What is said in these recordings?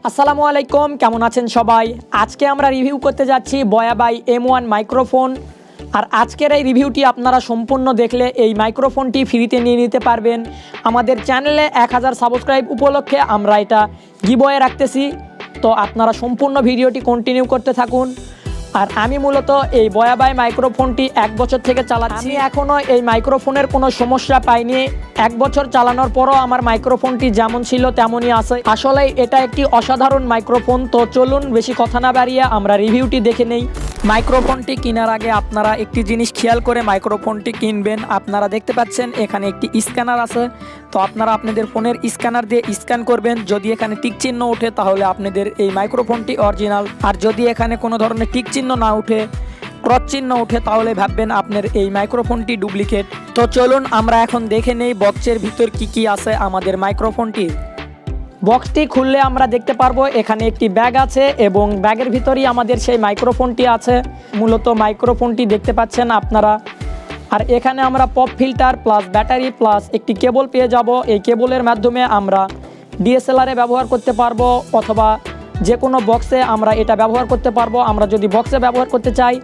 আসসালামু আলাইকুম, কেমন আছেন সবাই। আজকে আমরা রিভিউ করতে যাচ্ছি বয়া বাই M1 মাইক্রোফোন। আর আজকের এই রিভিউটি আপনারা সম্পূর্ণ দেখলে এই মাইক্রোফোনটি ফ্রিতে নিয়ে নিতে পারবেন। আমাদের চ্যানেলে 1000 সাবস্ক্রাইব উপলক্ষে আমরা এটা গিভঅ্যাওয়ে রাখতেছি, তো আপনারা সম্পূর্ণ ভিডিওটি কন্টিনিউ করতে থাকুন। আর আমি মূলত এই বয়া বাই মাইক্রোফোনটি 1 বছর থেকে চালাচ্ছি। আমি এখনও এই মাইক্রোফোনের কোনো সমস্যা পাইনি। 1 বছর চালানোর পরও আমার মাইক্রোফোনটি যেমন ছিল তেমনই আছে। আসলে এটা একটি অসাধারণ মাইক্রোফোন। তো চলুন বেশি কথা না বাড়িয়ে আমরা রিভিউটি দেখে নেই। মাইক্রোফোনটি কেনার আগে আপনারা একটি জিনিস খেয়াল করে মাইক্রোফোনটি কিনবেন। আপনারা দেখতে পাচ্ছেন এখানে একটি স্ক্যানার আছে, তো আপনারা আপনাদের ফোনের স্ক্যানার দিয়ে স্ক্যান করবেন। যদি এখানে টিক চিহ্ন ওঠে তাহলে আপনাদের এই মাইক্রোফোনটি অরিজিনাল, আর যদি এখানে কোনো ধরনের টিক চিহ্ন না উঠে, ক্রস চিহ্ন ওঠে, তাহলে ভাববেন আপনার এই মাইক্রোফোনটি ডুপ্লিকেট। তো চলুন আমরা এখন দেখে নেই বক্সের ভিতর কি আছে আমাদের মাইক্রোফোনটি। বক্সটি খুললে আমরা দেখতে পারবো এখানে একটি ব্যাগ আছে এবং ব্যাগের ভিতরেই আমাদের সেই মাইক্রোফোনটি আছে। মূলত মাইক্রোফোনটি দেখতে পাচ্ছেন আপনারা। আর এখানে আমরা pop filter plus battery plus একটি কেবল পেয়ে যাব। এই কেবলের মাধ্যমে আমরা ডিএসএলআরে ব্যবহার করতে পারবো অথবা যে কোনো বক্সে আমরা এটা ব্যবহার করতে পারবো। আমরা যদি বক্সে ব্যবহার করতে চাই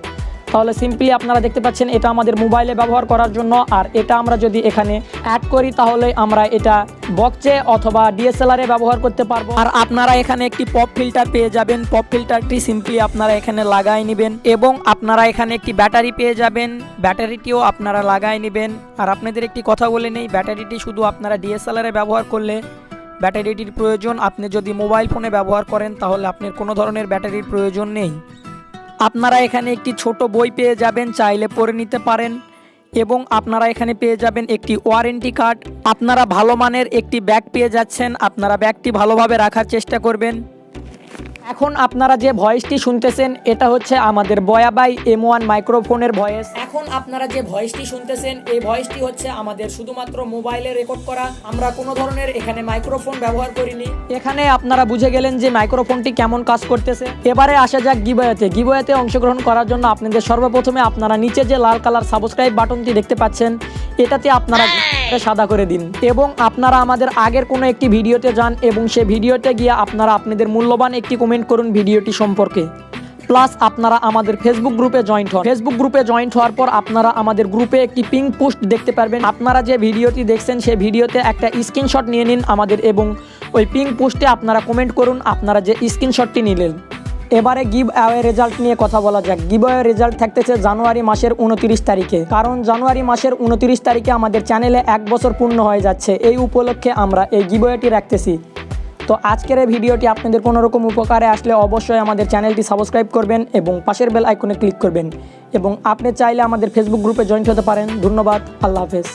তাহলে সিম্পলি আপনারা দেখতে পাচ্ছেন এটা আমাদের মোবাইলে ব্যবহার করার জন্য। আর এটা আমরা যদি এখানে অ্যাড করি তাহলে আমরা এটা বক্সে অথবা ডিএসএলআরে ব্যবহার করতে পারবো। আর আপনারা এখানে একটি পপ ফিল্টার পেয়ে যাবেন। পপ ফিল্টারটি সিম্পলি আপনারা এখানে লাগাই নেবেন এবং আপনারা এখানে একটি ব্যাটারি পেয়ে যাবেন। ব্যাটারিটিও আপনারা লাগাই নেবেন। আর আপনাদের একটি কথা বলে নেই, ব্যাটারিটি শুধু আপনারা ডিএসএলআরে ব্যবহার করলে ব্যাটারিটির প্রয়োজন। আপনি যদি মোবাইল ফোনে ব্যবহার করেন তাহলে আপনার কোনো ধরনের ব্যাটারির প্রয়োজন নেই। আপনারা এখানে একটি ছোট বই পেয়ে যাবেন, চাইলে পড়ে নিতে পারেন। এবং আপনারা এখানে পেয়ে যাবেন একটি ওয়ারেন্টি কার্ড। আপনারা ভালো মানের একটি ব্যাগ পেয়ে যাচ্ছেন। আপনারা ব্যাগটি ভালোভাবে রাখার চেষ্টা করবেন। এখন আপনারা যে ভয়েসটি শুনতেছেন এটা হচ্ছে আমাদের বয়া বাই M1 মাইক্রোফোনের ভয়েস। এখন আপনারা যে ভয়েসটি শুনতেছেন এই ভয়েসটি হচ্ছে আমাদের শুধুমাত্র মোবাইলে রেকর্ড করা। আমরা কোনো ধরনের এখানে মাইক্রোফোন ব্যবহার করিনি। এখানে আপনারা বুঝে গেলেন যে মাইক্রোফোনটি কেমন কাজ করতেছে। এবারে আসা যাক গিভঅ্যাওয়েতে। গিভঅ্যাওয়েতে অংশগ্রহণ করার জন্য আপনাদের সর্বপ্রথমে আপনারা নিচে যে লাল কালার সাবস্ক্রাইব বাটনটি দেখতে পাচ্ছেন এটাতে আপনারা সাদা করে দিন এবং আপনারা আমাদের আগের কোনো একটি ভিডিওতে যান এবং সেই ভিডিওতে গিয়ে আপনারা আপনাদের মূল্যবান একটি কমেন্ট করুন ভিডিওটি সম্পর্কে। প্লাস আপনারা আমাদের ফেসবুক গ্রুপে জয়েন্ট হন। ফেসবুক গ্রুপে জয়েন্ট হওয়ার পর আপনারা আমাদের গ্রুপে একটি পিং পোস্ট দেখতে পারবেন। আপনারা যে ভিডিওটি দেখছেন সেই ভিডিওতে একটা স্ক্রিনশট নিয়ে নিন আমাদের এবং ওই পিং পোস্টে আপনারা কমেন্ট করুন আপনারা যে স্ক্রিনশটটি নিলেন। এবারে গিভঅ্যাওয়ে রেজাল্ট নিয়ে কথা বলা যাক। গিভঅ্যাওয়ে রেজাল্ট থাকতেছে জানুয়ারি মাসের 29 তারিখে, কারণ জানুয়ারি মাসের 29 তারিখে আমাদের চ্যানেলে 1 বছর পূর্ণ হয়ে যাচ্ছে। এই উপলক্ষে আমরা এই গিভঅ্যাওয়েটি রাখতেছি। তো আজকের এই ভিডিওটি আপনাদের কোনো রকম উপকারে আসলে অবশ্যই আমাদের চ্যানেলটি সাবস্ক্রাইব করবেন এবং পাশের বেল আইকনে ক্লিক করবেন এবং আপনি চাইলে আমাদের ফেসবুক গ্রুপে জয়েন্ট হতে পারেন। ধন্যবাদ, আল্লাহ হাফেজ।